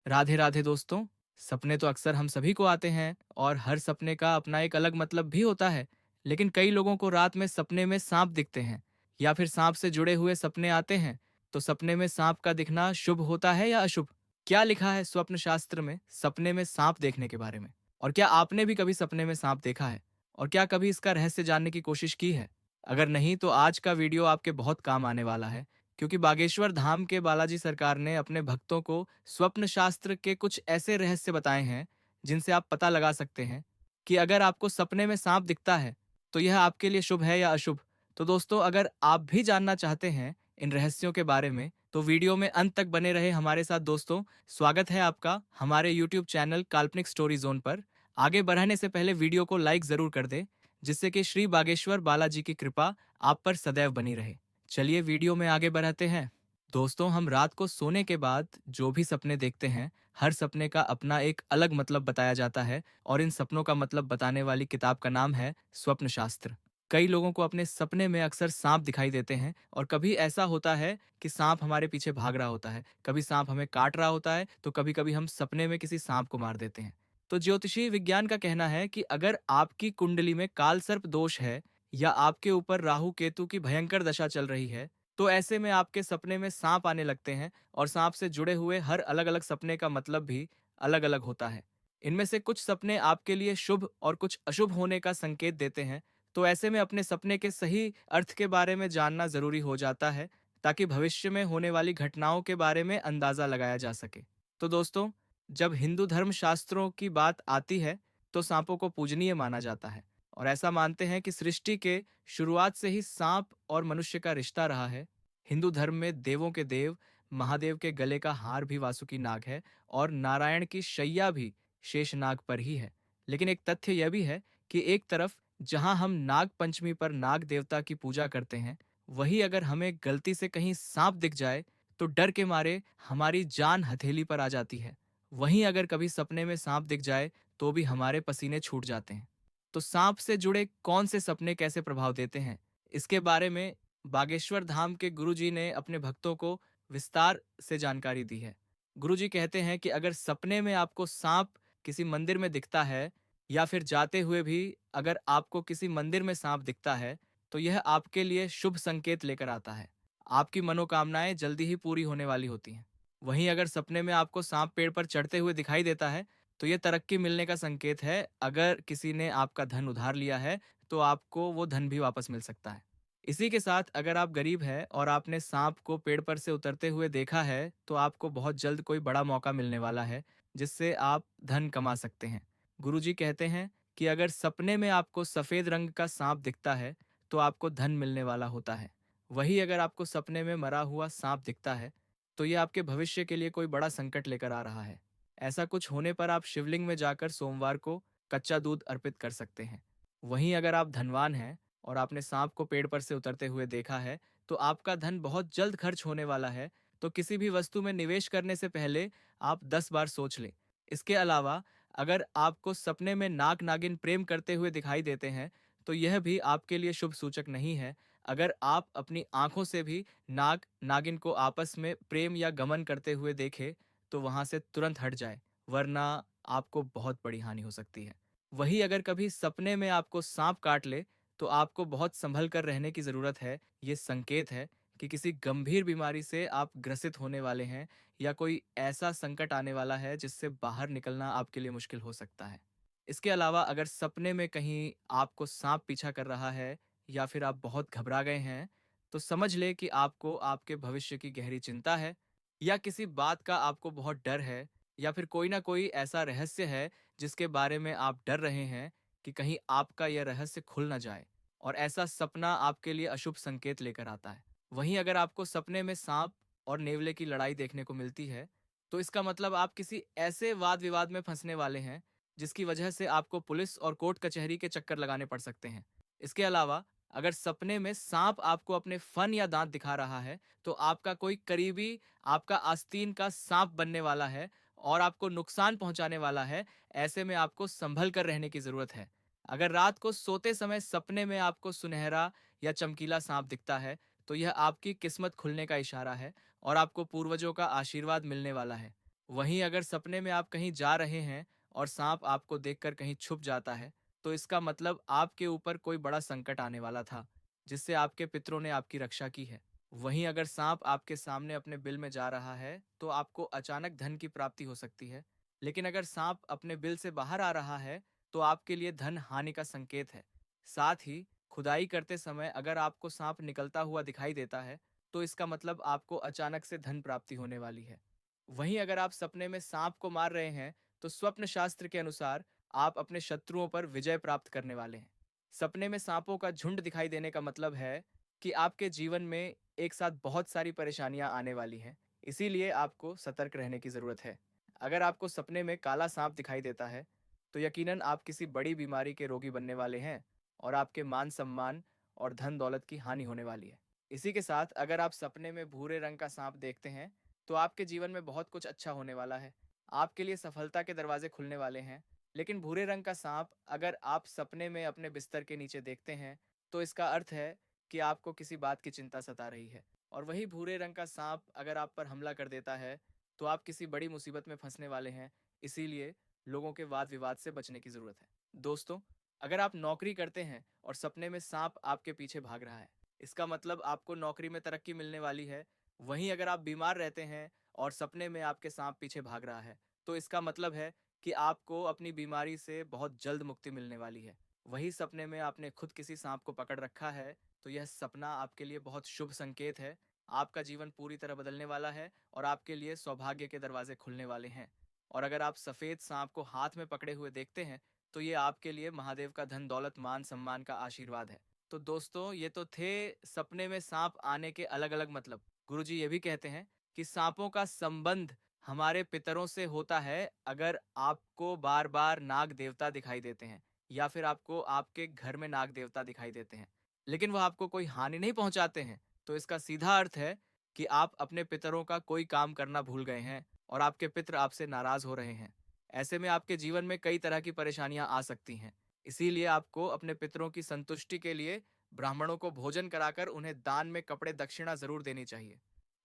राधे राधे दोस्तों। सपने तो अक्सर हम सभी को आते हैं और हर सपने का अपना एक अलग मतलब भी होता है। लेकिन कई लोगों को रात में सपने में सांप दिखते हैं या फिर सांप से जुड़े हुए सपने आते हैं। तो सपने में सांप का दिखना शुभ होता है या अशुभ? क्या लिखा है स्वप्न शास्त्र में सपने में सांप देखने के बारे में? और क्या आपने भी कभी सपने में सांप देखा है? और क्या कभी इसका रहस्य जानने की कोशिश की है? अगर नहीं तो आज का वीडियो आपके बहुत काम आने वाला है, क्योंकि बागेश्वर धाम के बालाजी सरकार ने अपने भक्तों को स्वप्न शास्त्र के कुछ ऐसे रहस्य बताए हैं जिनसे आप पता लगा सकते हैं कि अगर आपको सपने में सांप दिखता है तो यह आपके लिए शुभ है या अशुभ। तो दोस्तों, अगर आप भी जानना चाहते हैं इन रहस्यों के बारे में तो वीडियो में अंत तक बने रहे हमारे साथ। दोस्तों, स्वागत है आपका हमारे यूट्यूब चैनल काल्पनिक स्टोरी जोन पर। आगे बढ़ने से पहले वीडियो को लाइक जरूर कर दें, जिससे कि श्री बागेश्वर बालाजी की कृपा आप पर सदैव बनी रहे। चलिए वीडियो में आगे बढ़ते हैं। दोस्तों, हम रात को सोने के बाद जो भी सपने देखते हैं, हर सपने का अपना एक अलग मतलब बताया जाता है और इन सपनों का मतलब बताने वाली किताब का नाम है स्वप्न शास्त्र। कई लोगों को अपने सपने में अक्सर सांप दिखाई देते हैं और कभी ऐसा होता है कि सांप हमारे पीछे भाग रहा होता है, कभी सांप हमें काट रहा होता है, तो कभी कभी हम सपने में किसी सांप को मार देते हैं। तो ज्योतिषी विज्ञान का कहना है कि अगर आपकी कुंडली में काल सर्प दोष है या आपके ऊपर राहु केतु की भयंकर दशा चल रही है, तो ऐसे में आपके सपने में सांप आने लगते हैं और सांप से जुड़े हुए हर अलग अलग सपने का मतलब भी अलग अलग होता है। इनमें से कुछ सपने आपके लिए शुभ और कुछ अशुभ होने का संकेत देते हैं। तो ऐसे में अपने सपने के सही अर्थ के बारे में जानना जरूरी हो जाता है, ताकि भविष्य में होने वाली घटनाओं के बारे में अंदाजा लगाया जा सके। तो दोस्तों, जब हिंदू धर्म शास्त्रों की बात आती है तो सांपों को पूजनीय माना जाता है और ऐसा मानते हैं कि सृष्टि के शुरुआत से ही सांप और मनुष्य का रिश्ता रहा है। हिंदू धर्म में देवों के देव महादेव के गले का हार भी वासुकी नाग है और नारायण की शैया भी शेषनाग पर ही है। लेकिन एक तथ्य यह भी है कि एक तरफ जहां हम नाग पंचमी पर नाग देवता की पूजा करते हैं, वहीं अगर हमें गलती से कहीं सांप दिख जाए तो डर के मारे हमारी जान हथेली पर आ जाती है। वहीं अगर कभी सपने में सांप दिख जाए तो भी हमारे पसीने छूट जाते हैं। तो सांप से जुड़े कौन से सपने कैसे प्रभाव देते हैं, इसके बारे में बागेश्वर धाम के गुरुजी ने अपने भक्तों को विस्तार से जानकारी दी है। गुरुजी कहते हैं कि अगर सपने में आपको सांप किसी मंदिर में दिखता है या फिर जाते हुए भी अगर आपको किसी मंदिर में सांप दिखता है, तो यह आपके लिए शुभ संकेत लेकर आता है। आपकी मनोकामनाएं जल्दी ही पूरी होने वाली होती हैं। वहीं अगर सपने में आपको सांप पेड़ पर चढ़ते हुए दिखाई देता है तो यह तरक्की मिलने का संकेत है। अगर किसी ने आपका धन उधार लिया है तो आपको वो धन भी वापस मिल सकता है। इसी के साथ अगर आप गरीब हैं और आपने सांप को पेड़ पर से उतरते हुए देखा है तो आपको बहुत जल्द कोई बड़ा मौका मिलने वाला है, जिससे आप धन कमा सकते हैं। गुरुजी कहते हैं कि अगर सपने में आपको सफेद रंग का सांप दिखता है तो आपको धन मिलने वाला होता है। वही अगर आपको सपने में मरा हुआ सांप दिखता है तो ये आपके भविष्य के लिए कोई बड़ा संकट लेकर आ रहा है। ऐसा कुछ होने पर आप शिवलिंग में जाकर सोमवार को कच्चा दूध अर्पित कर सकते हैं। वहीं अगर आप धनवान हैं और आपने सांप को पेड़ पर से उतरते हुए देखा है तो आपका धन बहुत जल्द खर्च होने वाला है। तो किसी भी वस्तु में निवेश करने से पहले आप 10 बार सोच लें। इसके अलावा अगर आपको सपने में नाग नागिन प्रेम करते हुए दिखाई देते हैं तो यह भी आपके लिए शुभ सूचक नहीं है। अगर आप अपनी आंखों से भी नाग नागिन को आपस में प्रेम या गमन करते हुए देखें तो वहां से तुरंत हट जाए, वरना आपको बहुत बड़ी हानि हो सकती है। वही अगर कभी सपने में आपको सांप काट ले तो आपको बहुत संभल कर रहने की जरूरत है। ये संकेत है कि किसी गंभीर बीमारी से आप ग्रसित होने वाले हैं या कोई ऐसा संकट आने वाला है जिससे बाहर निकलना आपके लिए मुश्किल हो सकता है। इसके अलावा अगर सपने में कहीं आपको सांप पीछा कर रहा है या फिर आप बहुत घबरा गए हैं, तो समझ ले कि आपको आपके भविष्य की गहरी चिंता है या किसी बात का आपको बहुत डर है या फिर कोई ना कोई ऐसा रहस्य है जिसके बारे में आप डर रहे हैं कि कहीं आपका यह रहस्य खुल ना जाए। और ऐसा सपना आपके लिए अशुभ संकेत लेकर आता है। वहीं अगर आपको सपने में सांप और नेवले की लड़ाई देखने को मिलती है तो इसका मतलब आप किसी ऐसे वाद विवाद में फंसने वाले हैं जिसकी वजह से आपको पुलिस और कोर्ट कचहरी के चक्कर लगाने पड़ सकते हैं। इसके अलावा अगर सपने में सांप आपको अपने फन या दांत दिखा रहा है तो आपका कोई करीबी आपका आस्तीन का सांप बनने वाला है और आपको नुकसान पहुंचाने वाला है। ऐसे में आपको संभल कर रहने की जरूरत है। अगर रात को सोते समय सपने में आपको सुनहरा या चमकीला सांप दिखता है तो यह आपकी किस्मत खुलने का इशारा है और आपको पूर्वजों का आशीर्वाद मिलने वाला है। वहीं अगर सपने में आप कहीं जा रहे हैं और सांप आपको देखकर कहीं छुप जाता है, तो इसका मतलब आपके ऊपर कोई बड़ा संकट आने वाला था, जिससे आपके पितरों ने आपकी रक्षा की है। वहीं अगर सांप आपके सामने अपने बिल में जा रहा है, तो आपको अचानक धन की प्राप्ति हो सकती है। लेकिन अगर सांप अपने बिल से बाहर आ रहा है, तो आपके लिए धन हानि का संकेत है। साथ ही खुदाई करते समय अगर आपको सांप निकलता हुआ दिखाई देता है, तो इसका मतलब आपको अचानक से धन प्राप्ति होने वाली है। वहीं अगर आप सपने में सांप को मार रहे हैं, तो स्वप्न शास्त्र के अनुसार आप अपने शत्रुओं पर विजय प्राप्त करने वाले हैं। सपने में सांपों का झुंड दिखाई देने का मतलब है कि आपके जीवन में एक साथ बहुत सारी परेशानियां आने वाली हैं, इसीलिए आपको सतर्क रहने की जरूरत है। अगर आपको सपने में काला सांप दिखाई देता है, तो यकीनन आप किसी बड़ी बीमारी के रोगी बनने वाले हैं और आपके मान सम्मान और धन दौलत की हानि होने वाली है। इसी के साथ अगर आप सपने में भूरे रंग का सांप देखते हैं, तो आपके जीवन में बहुत कुछ अच्छा होने वाला है। आपके लिए सफलता के दरवाजे खुलने वाले हैं। लेकिन भूरे रंग का सांप अगर आप सपने में अपने बिस्तर के नीचे देखते हैं, तो इसका अर्थ है कि आपको किसी बात की चिंता सता रही है। और वही भूरे रंग का सांप अगर आप पर हमला कर देता है, तो आप किसी बड़ी मुसीबत में फंसने वाले हैं। इसीलिए लोगों के वाद विवाद से बचने की जरूरत है। दोस्तों, अगर आप नौकरी करते हैं और सपने में सांप आपके पीछे भाग रहा है, इसका मतलब आपको नौकरी में तरक्की मिलने वाली है। वहीं अगर आप बीमार रहते हैं और सपने में आपके सांप पीछे भाग रहा है, तो इसका मतलब है कि आपको अपनी बीमारी से बहुत जल्द मुक्ति मिलने वाली है। वही सपने में आपने खुद किसी सांप को पकड़ रखा है, तो यह सपना आपके लिए बहुत शुभ संकेत है। आपका जीवन पूरी तरह बदलने वाला है और आपके लिए सौभाग्य के दरवाजे खुलने वाले हैं। और अगर आप सफेद सांप को हाथ में पकड़े हुए देखते हैं, तो ये आपके लिए महादेव का धन दौलत मान सम्मान का आशीर्वाद है। तो दोस्तों, ये तो थे सपने में सांप आने के अलग अलग मतलब। गुरुजी ये भी कहते हैं कि सांपों का संबंध हमारे पितरों से होता है। अगर आपको बार बार नाग देवता दिखाई देते हैं या फिर आपको आपके घर में नाग देवता दिखाई देते हैं, लेकिन वह आपको कोई हानि नहीं पहुंचाते हैं, तो इसका सीधा अर्थ है कि आप अपने पितरों का कोई काम करना भूल गए हैं और आपके पितर आपसे नाराज हो रहे हैं। ऐसे में आपके जीवन में कई तरह की परेशानियां आ सकती हैं। इसीलिए आपको अपने पितरों की संतुष्टि के लिए ब्राह्मणों को भोजन कराकर उन्हें दान में कपड़े दक्षिणा जरूर देनी चाहिए।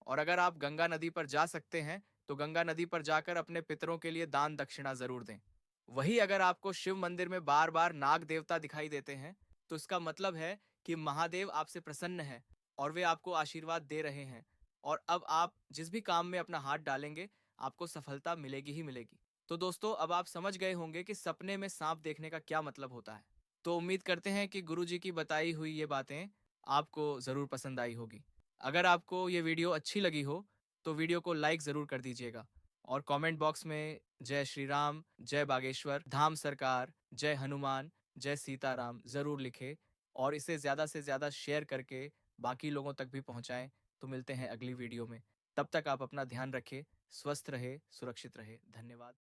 और अगर आप गंगा नदी पर जा सकते हैं, तो गंगा नदी पर जाकर अपने पितरों के लिए दान दक्षिणा जरूर दें। वही अगर आपको शिव मंदिर में बार बार नाग देवता दिखाई देते हैं, तो इसका मतलब है कि महादेव आपसे प्रसन्न है और वे आपको आशीर्वाद दे रहे हैं। और अब आप जिस भी काम में अपना हाथ डालेंगे, आपको सफलता मिलेगी ही मिलेगी। तो दोस्तों, अब आप समझ गए होंगे कि सपने में सांप देखने का क्या मतलब होता है। तो उम्मीद करते हैं कि गुरुजी की बताई हुई ये बातें आपको ज़रूर पसंद आई होगी। अगर आपको ये वीडियो अच्छी लगी हो, तो वीडियो को लाइक ज़रूर कर दीजिएगा और कमेंट बॉक्स में जय श्री राम, जय बागेश्वर धाम सरकार, जय हनुमान, जय सीताराम ज़रूर लिखें और इसे ज़्यादा से ज़्यादा शेयर करके बाकी लोगों तक भी पहुँचाएँ। तो मिलते हैं अगली वीडियो में। तब तक आप अपना ध्यान रखें, स्वस्थ रहे, सुरक्षित रहे। धन्यवाद।